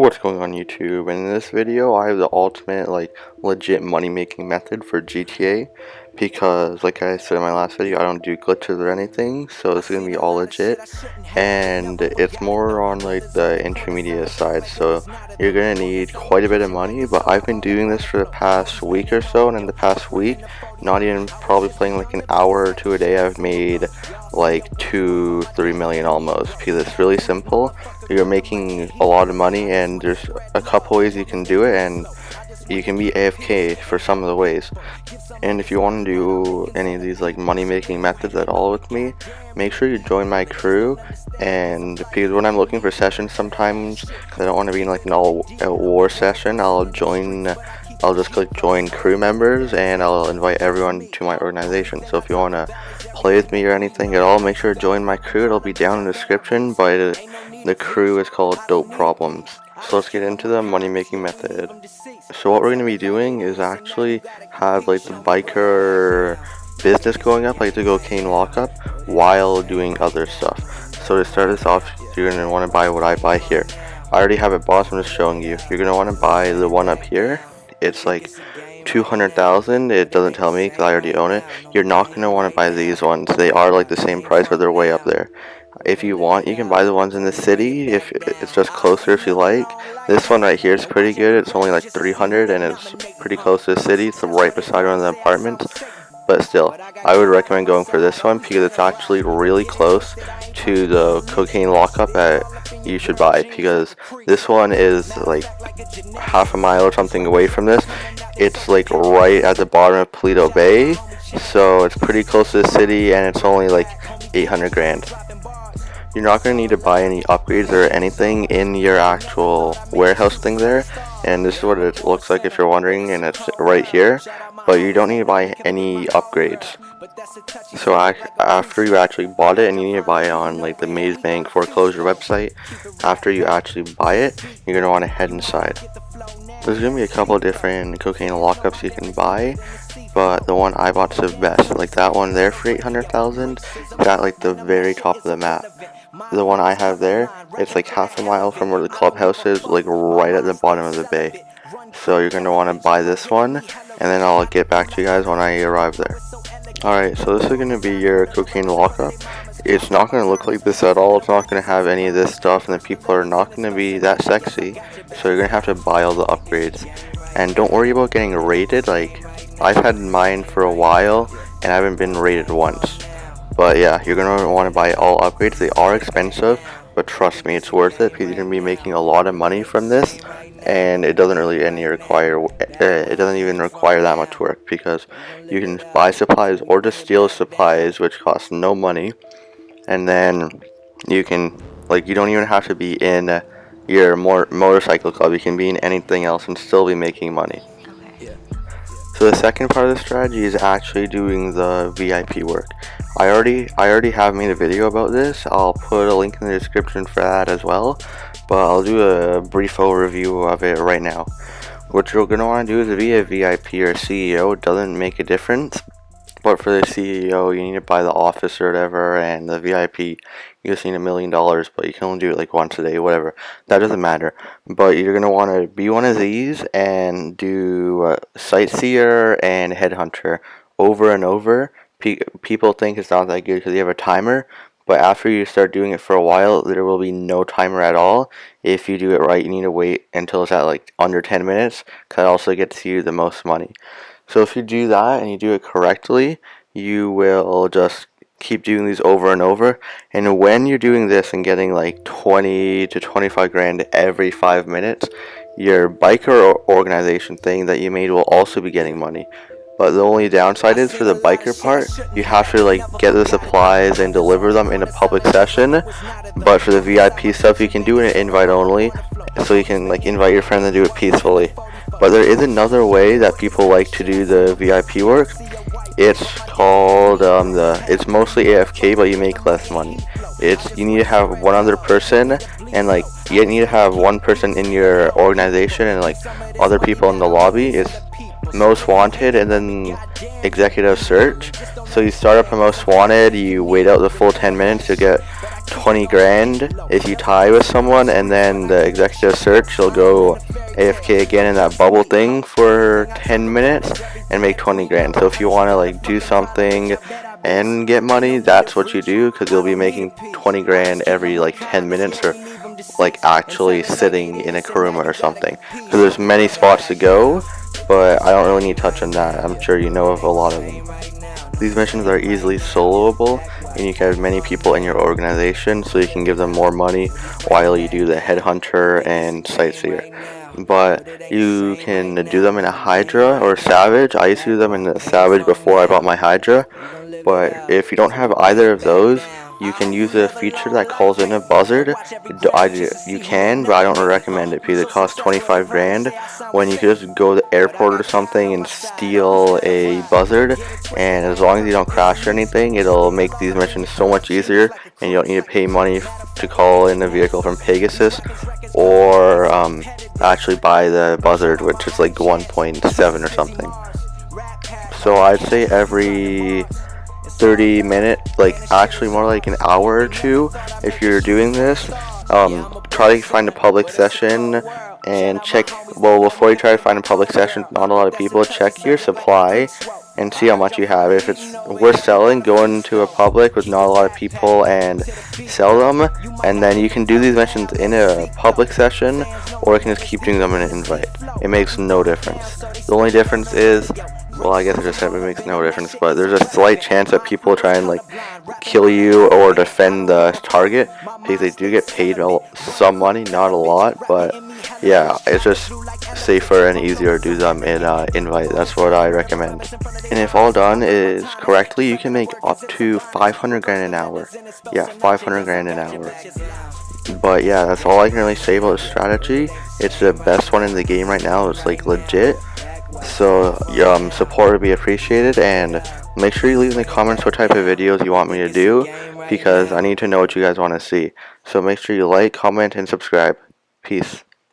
What's going on YouTube? In this video I have the ultimate legit money making method for GTA, because like I said in my last video, I don't do glitches or anything, so it's gonna be all legit, and it's more on the intermediate side, so you're gonna need quite a bit of money. But I've been doing this for the past week or so, and in the past week, not even probably playing an hour or two a day, I've made like 2-3 million almost, because it's really simple. You're making a lot of money, and there's a couple ways you can do it, and you can be AFK for some of the ways. And if you want to do any of these money making methods at all with me, make sure you join my crew. And because when I'm looking for sessions sometimes, because I don't want to be in an all war session, I'll just click join crew members, and I'll invite everyone to my organization. So if you want to play with me or anything at all, make sure to join my crew. It'll be down in the description, but the crew is called Dope Problems. So let's get into the money making method. So what we're going to be doing is actually have the biker business going up, the cocaine lockup, while doing other stuff. So to start this off, you're going to want to buy what I buy here. I already have it bought, so I'm just showing you. You're going to want to buy the one up here. It's 200,000. It doesn't tell me because I already own it. You're not going to want to buy these ones. They are the same price, but they're way up there. If you want, you can buy the ones in the city if it's just closer if you like. This one right here is pretty good. It's only 300, and it's pretty close to the city. It's right beside one of the apartments. But still, I would recommend going for this one because it's actually really close to the cocaine lockup that you should buy, because this one is half a mile or something away from this. It's right at the bottom of Paleto Bay, so it's pretty close to the city, and it's only 800 grand. You're not going to need to buy any upgrades or anything in your actual warehouse thing there, and this is what it looks like if you're wondering, and it's right here. But you don't need to buy any upgrades. So after you actually bought it, and you need to buy it on the Maze Bank foreclosure website, after you actually buy it, you're going to want to head inside. There's going to be a couple different cocaine lockups you can buy, but the one I bought is the best. That one there for 800,000, it's at the very top of the map. The one I have there, it's half a mile from where the clubhouse is, right at the bottom of the bay. So you're going to want to buy this one, and then I'll get back to you guys when I arrive there. Alright, so this is going to be your cocaine lockup. It's not going to look like this at all. It's not going to have any of this stuff, and the people are not going to be that sexy. So you're going to have to buy all the upgrades. And don't worry about getting rated. I've had mine for a while, and I haven't been rated once. But yeah, you're going to want to buy all upgrades. They are expensive, but trust me, it's worth it, because you're going to be making a lot of money from this. And it doesn't really it doesn't even require that much work, because you can buy supplies or just steal supplies, which costs no money. And then you can you don't even have to be in your motorcycle club. You can be in anything else and still be making money. So the second part of the strategy is actually doing the VIP work. I already have made a video about this. I'll put a link in the description for that as well, but I'll do a brief overview of it right now. What you're going to want to do is be a VIP or CEO. It doesn't make a difference, but for the CEO, you need to buy the office or whatever, and the VIP, you just need $1 million, but you can only do it once a day, whatever. That doesn't matter. But you're going to want to be one of these and do Sightseer and Headhunter over and over. People think it's not that good because you have a timer, but after you start doing it for a while, there will be no timer at all. If you do it right, you need to wait until it's at under 10 minutes, because it also gets you the most money. So if you do that and you do it correctly, you will just keep doing these over and over. And when you're doing this and getting 20 to 25 grand every 5 minutes, your biker organization thing that you made will also be getting money. But the only downside is, for the biker part, you have to get the supplies and deliver them in a public session. But for the VIP stuff, you can do it in invite only, so you can invite your friends and do it peacefully. But there is another way that people like to do the VIP work. It's called it's mostly AFK, but you make less money. You need to have one other person, and you need to have one person in your organization, and other people in the lobby. It's most wanted and then executive search. So you start up a most wanted, you wait out the full 10 minutes to get 20 grand if you tie with someone, and then the executive search will go AFK again in that bubble thing for 10 minutes and make 20 grand. So if you want to like do something and get money, that's what you do, because you'll be making 20 grand every like 10 minutes, or like actually sitting in a Kuruma or something. Because there's many spots to go, but I don't really need to touch on that. I'm sure you know of a lot of them. These missions are easily soloable, and you can have many people in your organization, so you can give them more money while you do the headhunter and sightseer. But you can do them in a Hydra or Savage. I used to do them in the Savage before I bought my Hydra. But if you don't have either of those, you can use a feature that calls in a buzzard. You can, but I don't recommend it because it costs 25 grand, when you could just go to the airport or something and steal a buzzard, and as long as you don't crash or anything, it'll make these missions so much easier, and you don't need to pay money to call in a vehicle from Pegasus, or actually buy the buzzard, which is like 1.7 or something. So I'd say every 30 minute, like actually more like an hour or two, if you're doing this, try to find a public session and check, well, before you try to find a public session with not a lot of people, check your supply and see how much you have. If it's worth selling, go into a public with not a lot of people and sell them, and then you can do these missions in a public session, or you can just keep doing them in an invite. It makes no difference. The only difference is, well, I guess I just said it makes no difference, but there's a slight chance that people try and like kill you or defend the target, because they do get paid some money, not a lot, but yeah, it's just safer and easier to do them in invite. That's what I recommend. And if all done is correctly, you can make up to 500 grand an hour. Yeah, 500 grand an hour. But yeah, that's all I can really say about the strategy. It's the best one in the game right now. It's like legit. So support would be appreciated, and make sure you leave in the comments what type of videos you want me to do, because I need to know what you guys want to see. So make sure you like, comment, and subscribe. Peace.